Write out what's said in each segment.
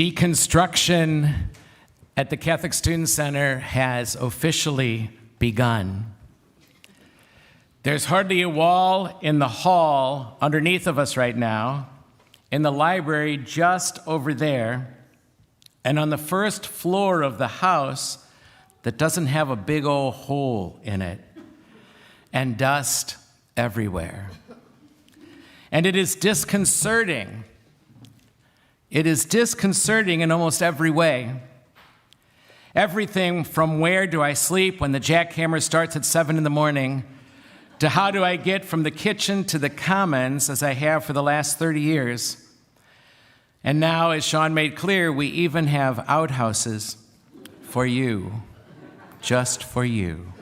Deconstruction at the Catholic Student Center has officially begun. There's hardly a wall in the hall underneath of us right now, in the library just over there, and on the first floor of the house that doesn't have a big old hole in it, and dust everywhere. And it is disconcerting. It is disconcerting in almost every way. Everything from where do I sleep when the jackhammer starts at 7 in the morning, to how do I get from the kitchen to the commons, as I have for the last 30 years. And now, as Sean made clear, we even have outhouses for you, just for you.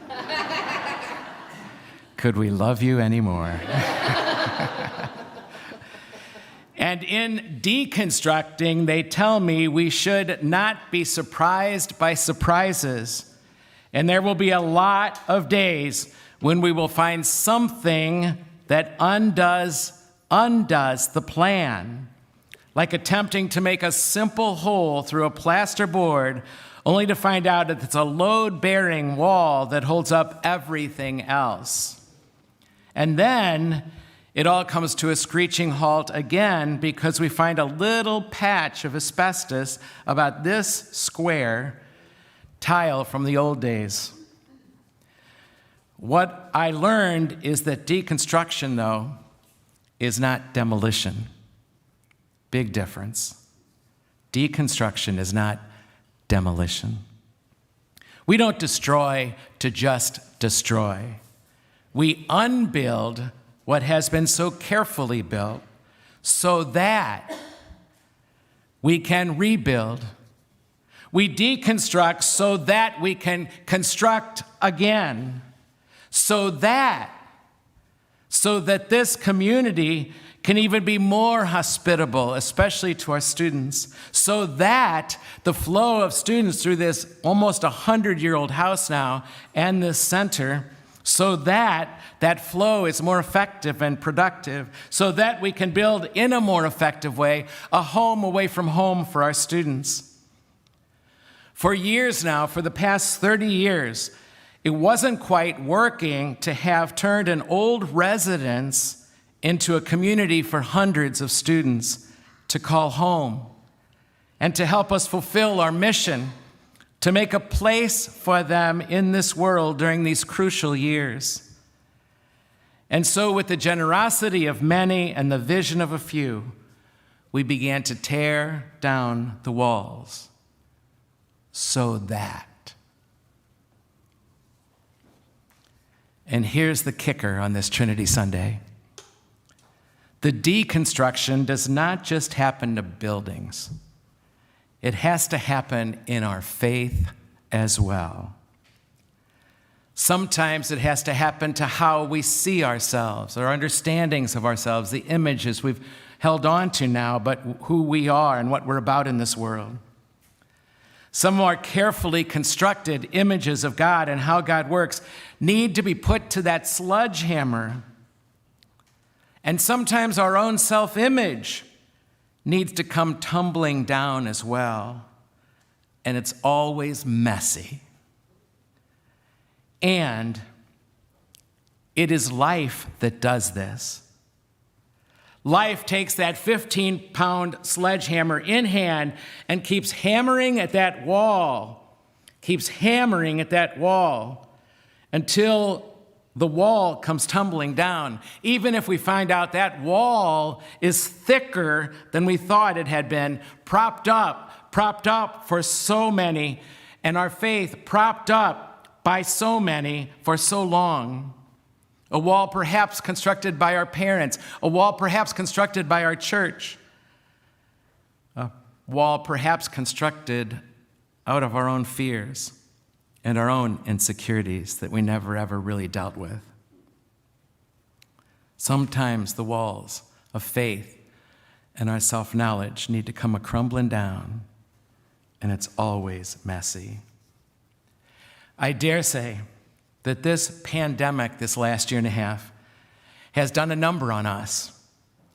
Could we love you anymore? And in deconstructing, they tell me we should not be surprised by surprises. And there will be a lot of days when we will find something that undoes the plan, like attempting to make a simple hole through a plasterboard, only to find out that it's a load-bearing wall that holds up everything else. And then it all comes to a screeching halt again because we find a little patch of asbestos about this square tile from the old days. What I learned is that deconstruction, though, is not demolition. Big difference. Deconstruction is not demolition. We don't destroy to just destroy. We unbuild what has been so carefully built so that we can rebuild. We deconstruct so that we can construct again, so that this community can even be more hospitable, especially to our students, so that the flow of students through this almost 100-year-old house now and this center, so that that flow is more effective and productive, so that we can build in a more effective way a home away from home for our students. For years now, for the past 30 years, it wasn't quite working to have turned an old residence into a community for hundreds of students to call home and to help us fulfill our mission to make a place for them in this world during these crucial years. And so, with the generosity of many and the vision of a few, we began to tear down the walls so that. And here's the kicker on this Trinity Sunday. The deconstruction does not just happen to buildings. It has to happen in our faith as well. Sometimes it has to happen to how we see ourselves, our understandings of ourselves, the images we've held on to now, but who we are and what we're about in this world. Some more carefully constructed images of God and how God works need to be put to that sledgehammer. And sometimes our own self-image needs to come tumbling down as well. And it's always messy. And it is life that does this. Life takes that 15-pound sledgehammer in hand and keeps hammering at that wall, until the wall comes tumbling down. Even if we find out that wall is thicker than we thought it had been, propped up for so many, and our faith propped up by so many for so long. A wall perhaps constructed by our parents, a wall perhaps constructed by our church, a wall perhaps constructed out of our own fears and our own insecurities that we never ever really dealt with. Sometimes the walls of faith and our self-knowledge need to come a-crumbling down, and it's always messy. I dare say that this pandemic, this last year and a half, has done a number on us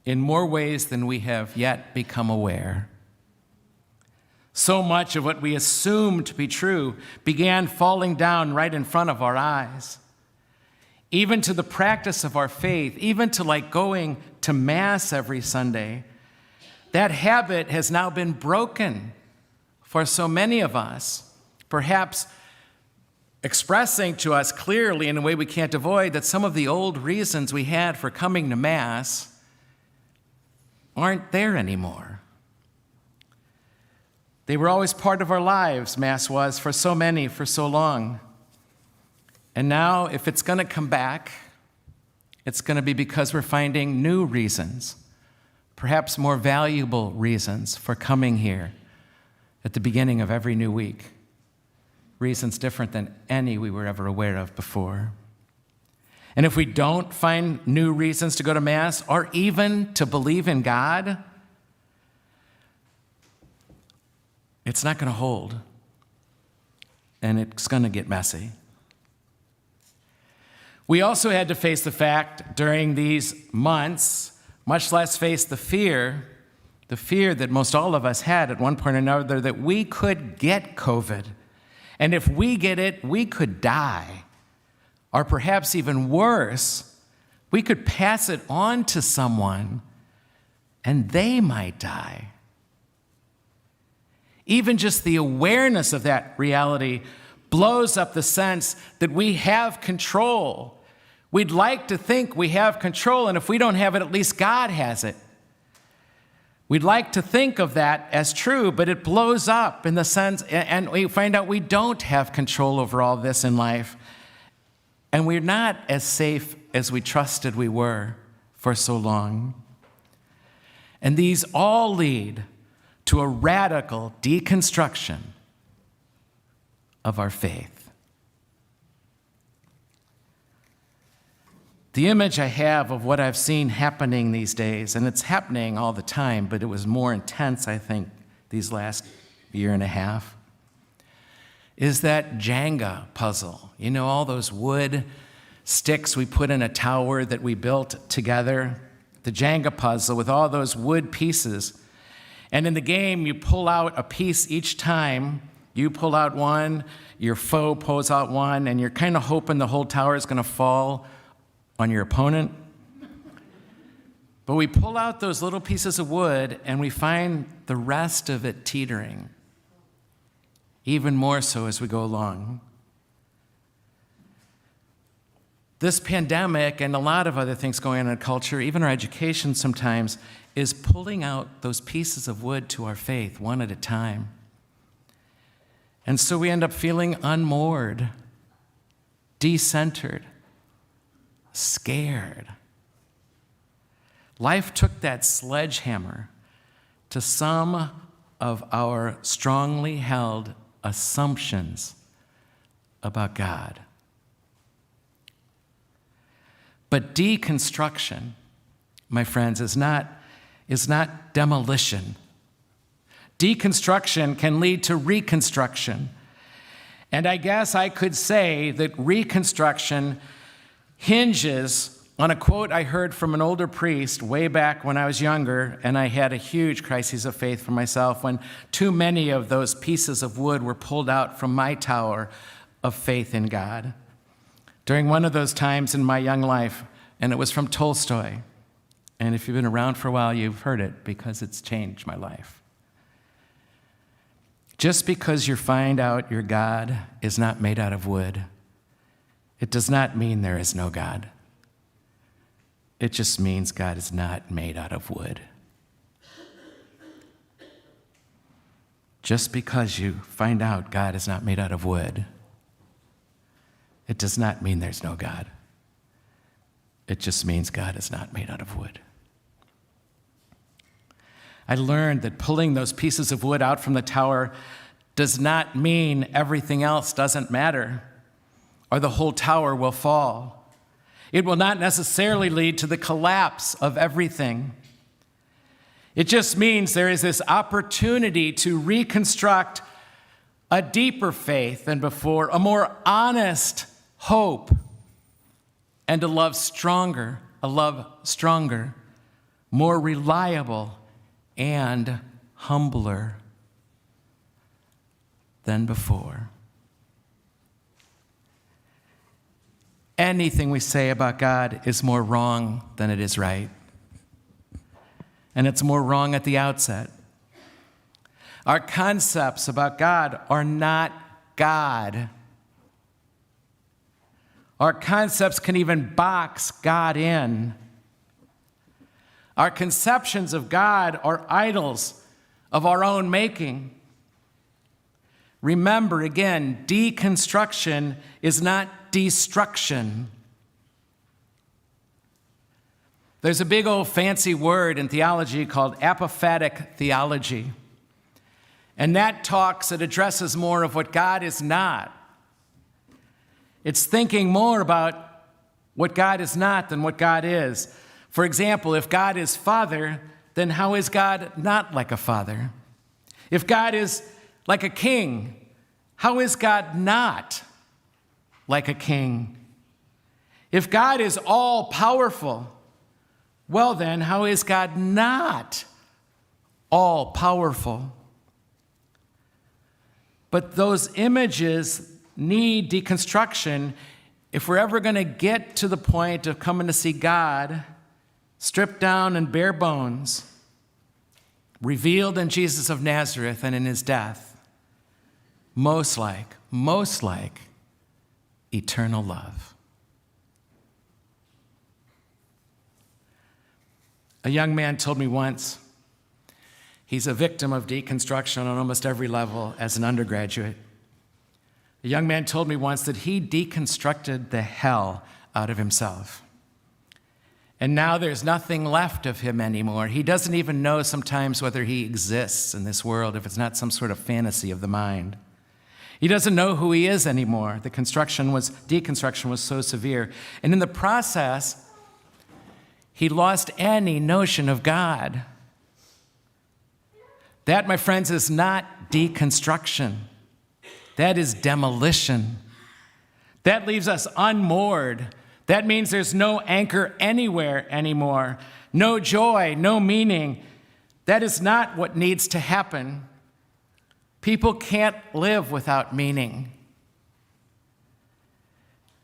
in more ways than we have yet become aware. So much of what we assumed to be true began falling down right in front of our eyes. Even to the practice of our faith, even to like going to Mass every Sunday, that habit has now been broken for so many of us, perhaps expressing to us clearly in a way we can't avoid that some of the old reasons we had for coming to Mass aren't there anymore. They were always part of our lives, Mass was, for so many, for so long. And now, if it's going to come back, it's going to be because we're finding new reasons, perhaps more valuable reasons for coming here at the beginning of every new week. Reasons different than any we were ever aware of before. And if we don't find new reasons to go to Mass or even to believe in God, it's not going to hold, and it's going to get messy. We also had to face the fact during these months, much less face the fear that most all of us had at one point or another, that we could get COVID. And if we get it, we could die. Or perhaps even worse, we could pass it on to someone, and they might die. Even just the awareness of that reality blows up the sense that we have control. We'd like to think we have control, and if we don't have it, at least God has it. We'd like to think of that as true, but it blows up in the sense, and we find out we don't have control over all this in life, and we're not as safe as we trusted we were for so long. And these all lead to a radical deconstruction of our faith. The image I have of what I've seen happening these days, and it's happening all the time, but it was more intense, I think, these last year and a half, is that Jenga puzzle. You know, all those wood sticks we put in a tower that we built together, the Jenga puzzle with all those wood pieces. And in the game, you pull out a piece each time. You pull out one, your foe pulls out one, and you're kind of hoping the whole tower is going to fall on your opponent. But we pull out those little pieces of wood, and we find the rest of it teetering, even more so as we go along. This pandemic and a lot of other things going on in our culture, even our education sometimes, is pulling out those pieces of wood to our faith one at a time. And so we end up feeling unmoored, decentered, scared. Life took that sledgehammer to some of our strongly held assumptions about God. But deconstruction, my friends, is not demolition. Deconstruction can lead to reconstruction. And I guess I could say that reconstruction hinges on a quote I heard from an older priest way back when I was younger, and I had a huge crisis of faith for myself when too many of those pieces of wood were pulled out from my tower of faith in God. During one of those times in my young life, and it was from Tolstoy. And if you've been around for a while, you've heard it because it's changed my life. Just because you find out your God is not made out of wood, it does not mean there is no God. It just means God is not made out of wood. Just because you find out God is not made out of wood, it does not mean there's no God. It just means God is not made out of wood. I learned that pulling those pieces of wood out from the tower does not mean everything else doesn't matter or the whole tower will fall. It will not necessarily lead to the collapse of everything. It just means there is this opportunity to reconstruct a deeper faith than before, a more honest hope, and a love stronger, more reliable, and humbler. than before. Anything we say about God is more wrong than it is right. And it's more wrong at the outset. Our concepts about God are not God. Our concepts can even box God in. Our conceptions of God are idols of our own making. Remember, again, deconstruction is not destruction. There's a big old fancy word in theology called apophatic theology. And that addresses more of what God is not. It's thinking more about what God is not than what God is. For example, if God is Father, then how is God not like a father? If God is like a king, how is God not like a king? If God is all-powerful, well then, how is God not all-powerful? But those images need deconstruction if we're ever going to get to the point of coming to see God stripped down and bare bones, revealed in Jesus of Nazareth and in his death, most like eternal love. A young man told me once, he's a victim of deconstruction on almost every level as an undergraduate. A young man told me once that he deconstructed the hell out of himself. And now there's nothing left of him anymore. He doesn't even know sometimes whether he exists in this world if it's not some sort of fantasy of the mind. He doesn't know who he is anymore. Deconstruction was so severe. And in the process, he lost any notion of God. That, my friends, is not deconstruction. That is demolition. That leaves us unmoored. That means there's no anchor anywhere anymore. No joy, no meaning. That is not what needs to happen. People can't live without meaning.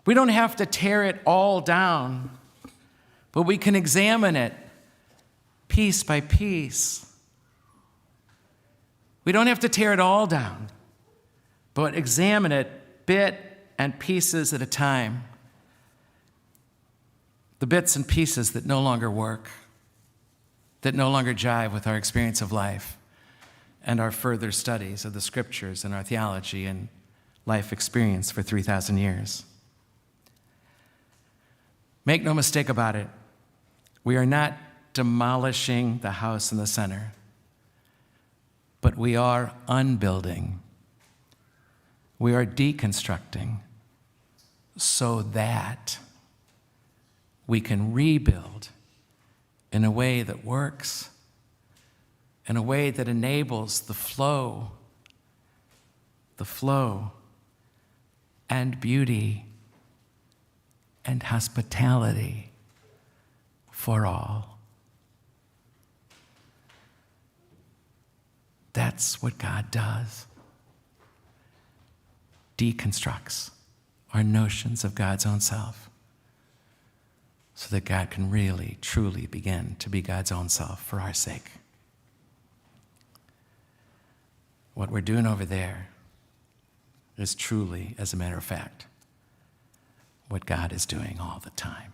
We don't have to tear it all down, but we can examine it piece by piece. We don't have to tear it all down, but examine it bit and pieces at a time. The bits and pieces that no longer work, that no longer jive with our experience of life and our further studies of the scriptures and our theology and life experience for 3,000 years. Make no mistake about it. We are not demolishing the house in the center, but we are unbuilding. We are deconstructing so that we can rebuild in a way that works, in a way that enables the flow and beauty and hospitality for all. That's what God does. Deconstructs our notions of God's own self so that God can really, truly begin to be God's own self for our sake. What we're doing over there is truly, as a matter of fact, what God is doing all the time.